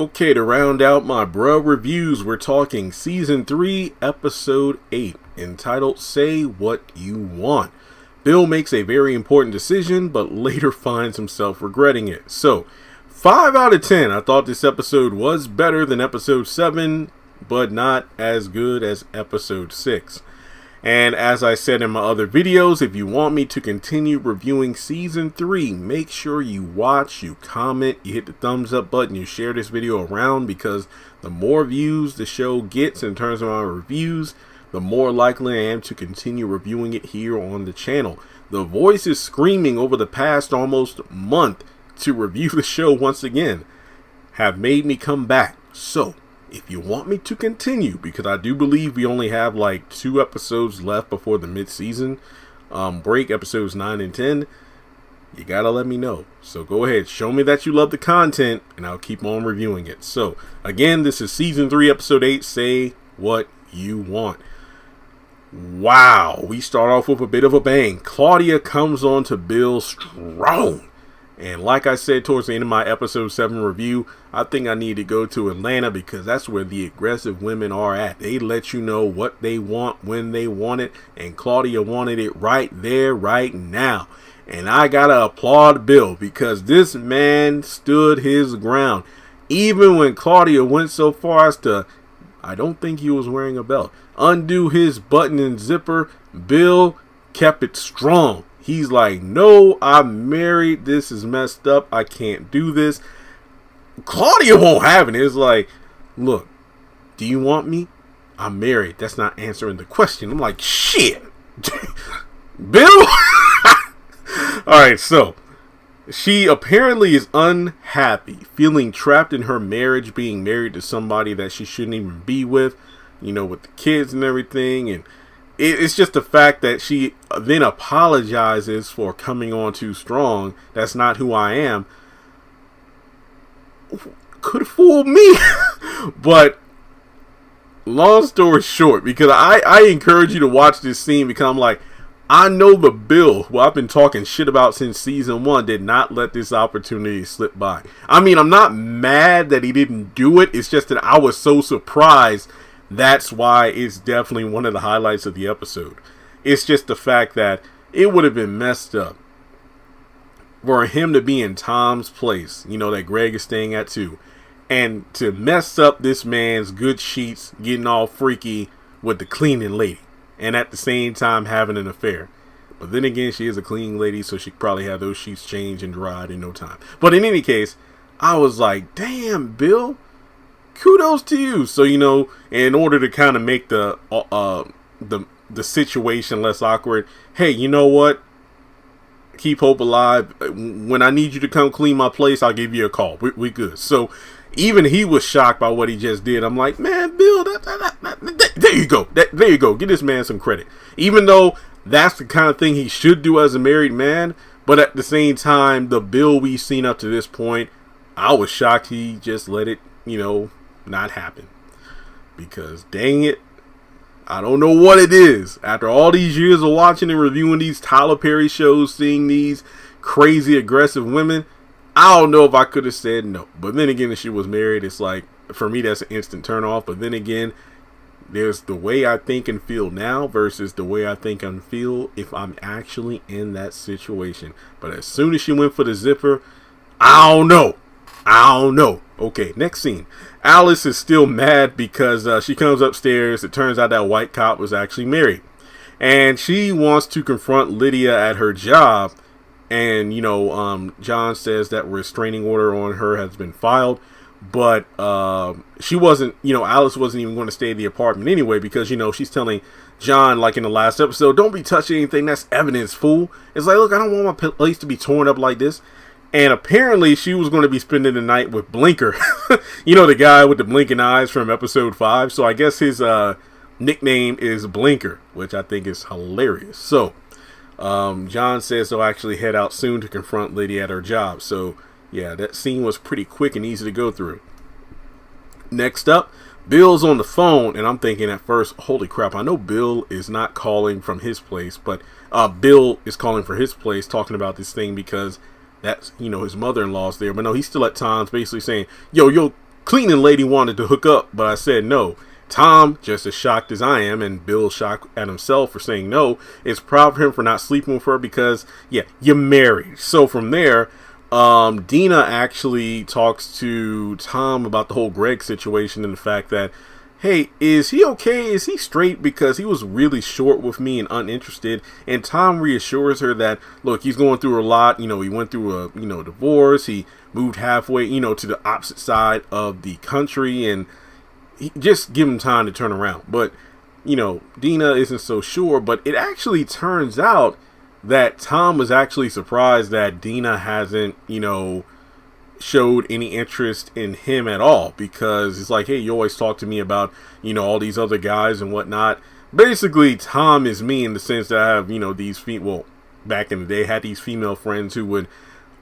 Okay, to round out my bruh reviews, we're talking Season 3, Episode 8, entitled Say What You Want. Bill makes a very important decision, but later finds himself regretting it. So, 5 out of 10. I thought this episode was better than Episode 7, but not as good as Episode 6. And as I said in my other videos, if you want me to continue reviewing Season 3, make sure you watch, you comment, you hit the thumbs up button, you share this video around, because the more views the show gets in terms of my reviews, the more likely I am to continue reviewing it here on the channel. The voice is screaming over the past almost month to review the show once again have made me come back. So, if you want me to continue, because I do believe we only have like 2 episodes left before the mid-season break, episodes 9 and 10, you gotta let me know. So go ahead, show me that you love the content, and I'll keep on reviewing it. So, again, this is Season 3, Episode 8, Say What You Want. Wow, we start off with a bit of a bang. Claudia comes on to Bill strong. And like I said towards the end of my episode 7 review, I think I need to go to Atlanta because that's where the aggressive women are at. They let you know what they want when they want it. And Claudia wanted it right there, right now. And I gotta applaud Bill because this man stood his ground. Even when Claudia went so far as to, I don't think he was wearing a belt, undo his button and zipper, Bill kept it strong. He's like, no, I'm married. This is messed up. I can't do this. Claudia won't have it. It's like, look, do you want me? I'm married. That's not answering the question. I'm like, shit. Bill? Alright, so she apparently is unhappy, feeling trapped in her marriage, being married to somebody that she shouldn't even be with, you know, with the kids and everything. And it's just the fact that she then apologizes for coming on too strong. That's not who I am. Could fool me. But long story short, because I encourage you to watch this scene because I'm like, I know the Bill who I've been talking shit about since Season 1 did not let this opportunity slip by. I mean, I'm not mad that he didn't do it. It's just that I was so surprised. That's why it's definitely one of the highlights of the episode. It's just the fact that it would have been messed up for him to be in Tom's place, you know, that Greg is staying at too, and to mess up this man's good sheets, getting all freaky with the cleaning lady, and at the same time having an affair. But then again, she is a cleaning lady, so she could probably have those sheets changed and dried in no time. But in any case, I was like, damn, Bill. Kudos to you. So, you know, in order to kind of make the situation less awkward, hey, you know what? Keep hope alive. When I need you to come clean my place, I'll give you a call. We good. So even he was shocked by what he just did. I'm like, man, Bill, there you go. There you go. Give this man some credit. Even though that's the kind of thing he should do as a married man, but at the same time, the Bill we've seen up to this point, I was shocked he just let it, you know, not happen. Because dang it, I don't know what it is. After all these years of watching and reviewing these Tyler Perry shows, seeing these crazy aggressive women, I don't know if I could have said no. But then again, if she was married, it's like, for me, that's an instant turn off. But then again, there's the way I think and feel now versus the way I think and feel if I'm actually in that situation. But as soon as she went for the zipper, I don't know. Okay, next scene. Alice is still mad because she comes upstairs. It turns out that white cop was actually married. And she wants to confront Lydia at her job. And, you know, John says that restraining order on her has been filed. But she wasn't, you know, Alice wasn't even going to stay in the apartment anyway because, you know, she's telling John, like in the last episode, don't be touching anything. That's evidence, fool. It's like, look, I don't want my place to be torn up like this. And apparently she was going to be spending the night with Blinker. You know, the guy with the blinking eyes from episode 5. So I guess his nickname is Blinker, which I think is hilarious. So John says they'll actually head out soon to confront Lydia at her job. So yeah, that scene was pretty quick and easy to go through. Next up, Bill's on the phone, and I'm thinking at first, holy crap, I know Bill is not calling from his place, but Bill is calling for his place talking about this thing because that's, you know, his mother-in-law's there. But no, he's still at Tom's basically saying, yo, cleaning lady wanted to hook up, but I said no. Tom, just as shocked as I am, and Bill shocked at himself for saying no, is proud of him for not sleeping with her because, yeah, you're married. So from there, Dina actually talks to Tom about the whole Greg situation and the fact that, hey, is he okay? Is he straight? Because he was really short with me and uninterested. And Tom reassures her that, look, he's going through a lot. You know, he went through a, divorce. He moved halfway, to the opposite side of the country, and just give him time to turn around. But, Dina isn't so sure. But it actually turns out that Tom was actually surprised that Dina hasn't, showed any interest in him at all, because it's like, hey, you always talk to me about, all these other guys and whatnot. Basically, Tom is me in the sense that I have, these back in the day, had these female friends who would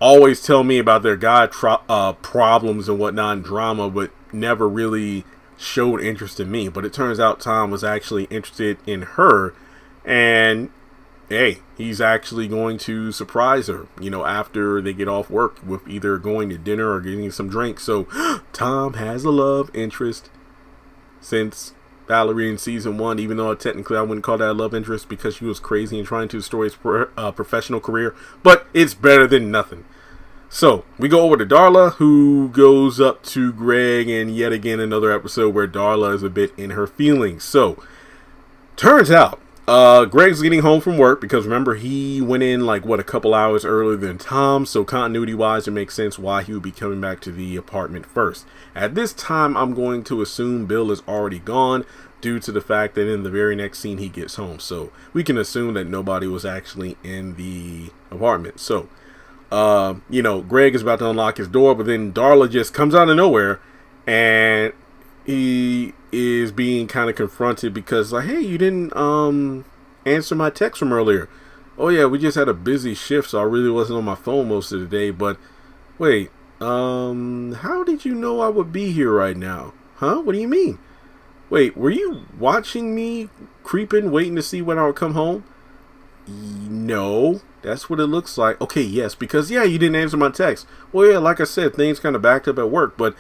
always tell me about their guy problems and whatnot and drama, but never really showed interest in me. But it turns out Tom was actually interested in her, and hey, he's actually going to surprise her, after they get off work with either going to dinner or getting some drinks. So Tom has a love interest since Valerie in season 1, even though technically I wouldn't call that a love interest because she was crazy and trying to destroy his professional career, but it's better than nothing. So we go over to Darla, who goes up to Greg, and yet again another episode where Darla is a bit in her feelings. So turns out Greg's getting home from work because, remember, he went in a couple hours earlier than Tom, so continuity wise it makes sense why he would be coming back to the apartment first. At this time, I'm going to assume Bill is already gone due to the fact that in the very next scene he gets home, so we can assume that nobody was actually in the apartment. So Greg is about to unlock his door, but then Darla just comes out of nowhere, and he is being kind of confronted because, like, hey, you didn't answer my text from earlier. Oh yeah, we just had a busy shift, so I really wasn't on my phone most of the day. But wait, how did you know I would be here right now? Huh? What do you mean? Wait, were you watching me creeping, waiting to see when I would come home? No, that's what it looks like. Okay, yes, because yeah, you didn't answer my text. Well, yeah, like I said, things kind of backed up at work, but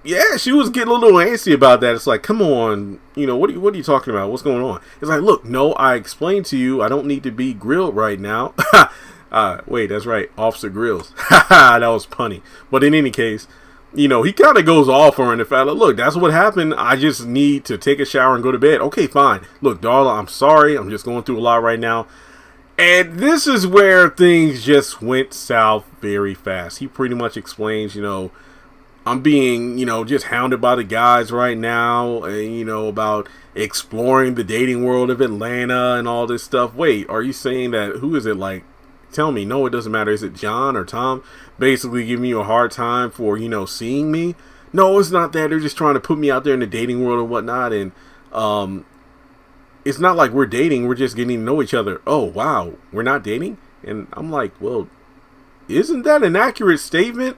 yeah, she was getting a little antsy about that. It's like, come on, what are you talking about? What's going on? It's like, look, no, I explained to you, I don't need to be grilled right now. Wait, that's right, Officer Grills. That was punny. But in any case, he kind of goes off on the fact, look, that's what happened. I just need to take a shower and go to bed. Okay, fine. Look, Darla, I'm sorry. I'm just going through a lot right now. And this is where things just went south very fast. He pretty much explains, I'm being, just hounded by the guys right now, and, about exploring the dating world of Atlanta and all this stuff. Wait, are you saying that, who is it, like, tell me, no, it doesn't matter. Is it John or Tom basically giving you a hard time for, seeing me? No, it's not that. They're just trying to put me out there in the dating world and whatnot. And, it's not like we're dating. We're just getting to know each other. Oh, wow. We're not dating? And I'm like, well, isn't that an accurate statement?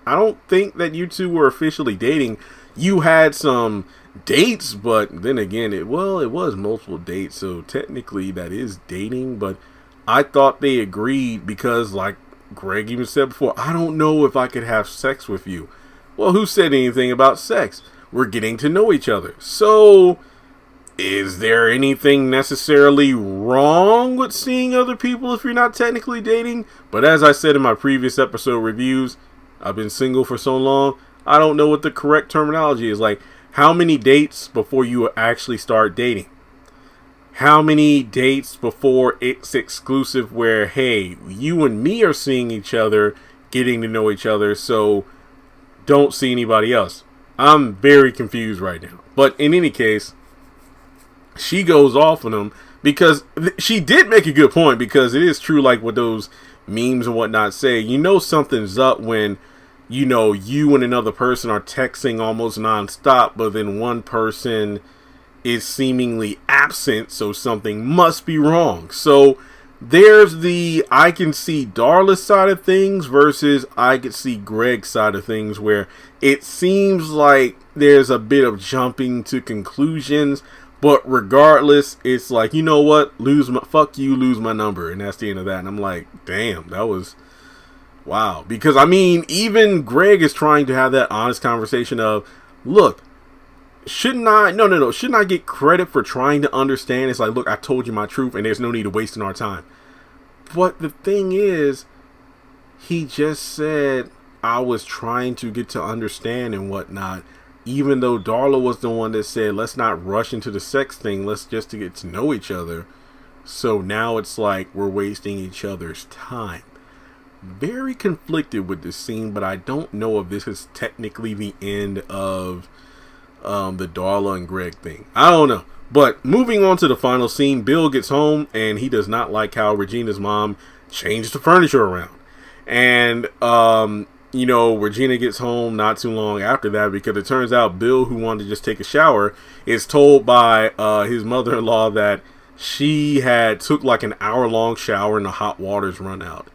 I don't think that you two were officially dating. You had some dates, but then again, it was multiple dates, so technically that is dating. But I thought they agreed because, like Greg even said before, I don't know if I could have sex with you. Well, who said anything about sex? We're getting to know each other. So, is there anything necessarily wrong with seeing other people if you're not technically dating? But as I said in my previous episode reviews, I've been single for so long, I don't know what the correct terminology is. Like, how many dates before you actually start dating? How many dates before it's exclusive where, hey, you and me are seeing each other, getting to know each other, so don't see anybody else? I'm very confused right now. But in any case, she goes off on him because she did make a good point, because it is true, like what those memes and whatnot say, something's up when you and another person are texting almost nonstop, but then one person is seemingly absent, so something must be wrong. So there's the I can see Darla's side of things versus I can see Greg's side of things, where it seems like there's a bit of jumping to conclusions. But regardless, it's like, you know what? Fuck you, lose my number. And that's the end of that. And I'm like, damn, that was Wow. Because, I mean, even Greg is trying to have that honest conversation of, look, shouldn't I get credit for trying to understand? It's like, look, I told you my truth and there's no need of wasting our time. But the thing is, he just said I was trying to get to understand and whatnot, even though Darla was the one that said, let's not rush into the sex thing. Let's just to get to know each other. So now it's like we're wasting each other's time. Very conflicted with this scene, but I don't know if this is technically the end of the Darla and Greg thing. I don't know. But moving on to the final scene, Bill gets home and he does not like how Regina's mom changed the furniture around. And, Regina gets home not too long after that because it turns out Bill, who wanted to just take a shower, is told by his mother-in-law that she had took like an hour-long shower and the hot water's run out.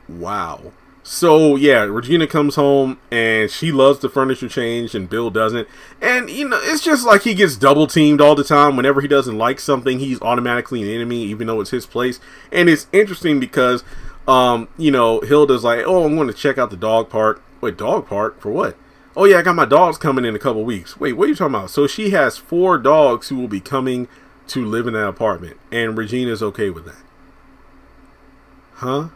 Wow. So, yeah, Regina comes home and she loves the furniture change and Bill doesn't. And, it's just like he gets double teamed all the time. Whenever he doesn't like something, he's automatically an enemy, even though it's his place. And it's interesting because, Hilda's like, oh, I'm going to check out the dog park. Wait, dog park? For what? Oh, yeah, I got my dogs coming in a couple weeks. Wait, what are you talking about? So she has 4 dogs who will be coming to live in that apartment. And Regina's okay with that. Huh?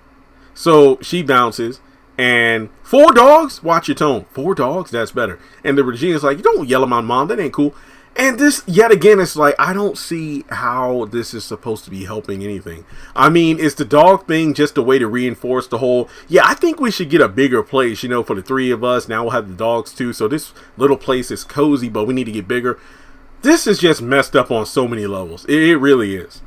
So she bounces, and 4 dogs? Watch your tone. 4 dogs? That's better. And the Regina's like, you don't yell at my mom. That ain't cool. And this, yet again, it's like, I don't see how this is supposed to be helping anything. I mean, is the dog thing just a way to reinforce the whole, yeah, I think we should get a bigger place, for the 3 of us. Now we'll have the dogs too. So this little place is cozy, but we need to get bigger. This is just messed up on so many levels. It really is.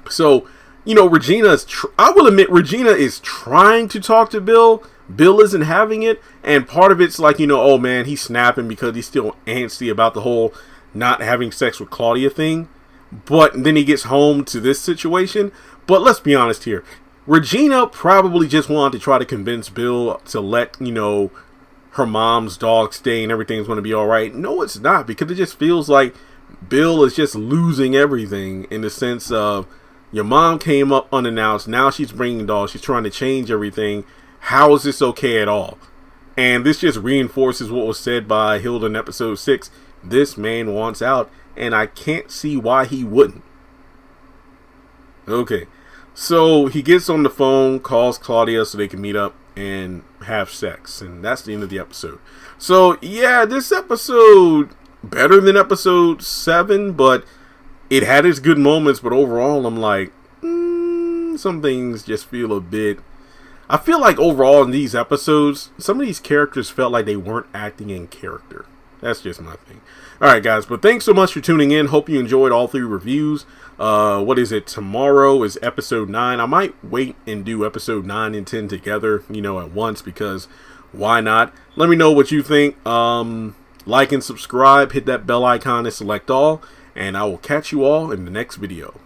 So, I will admit Regina is trying to talk to Bill. Bill isn't having it. And part of it's like, oh man, he's snapping because he's still antsy about the whole not having sex with Claudia thing. But then he gets home to this situation. But let's be honest here. Regina probably just wanted to try to convince Bill to let, her mom's dog stay and everything's going to be all right. No, it's not, because it just feels like Bill is just losing everything in the sense of, your mom came up unannounced. Now she's bringing dogs. She's trying to change everything. How is this okay at all? And this just reinforces what was said by Hilda in episode 6. This man wants out, and I can't see why he wouldn't. Okay. So he gets on the phone, calls Claudia so they can meet up and have sex. And that's the end of the episode. So, yeah, this episode, better than episode 7, but it had its good moments, but overall, I'm like, some things just feel a bit. I feel like overall in these episodes, some of these characters felt like they weren't acting in character. That's just my thing. Alright, guys, but thanks so much for tuning in. Hope you enjoyed all 3 reviews. What is it? Tomorrow is episode 9. I might wait and do episode 9 and 10 together, at once, because why not? Let me know what you think. Like and subscribe. Hit that bell icon and select all. And I will catch you all in the next video.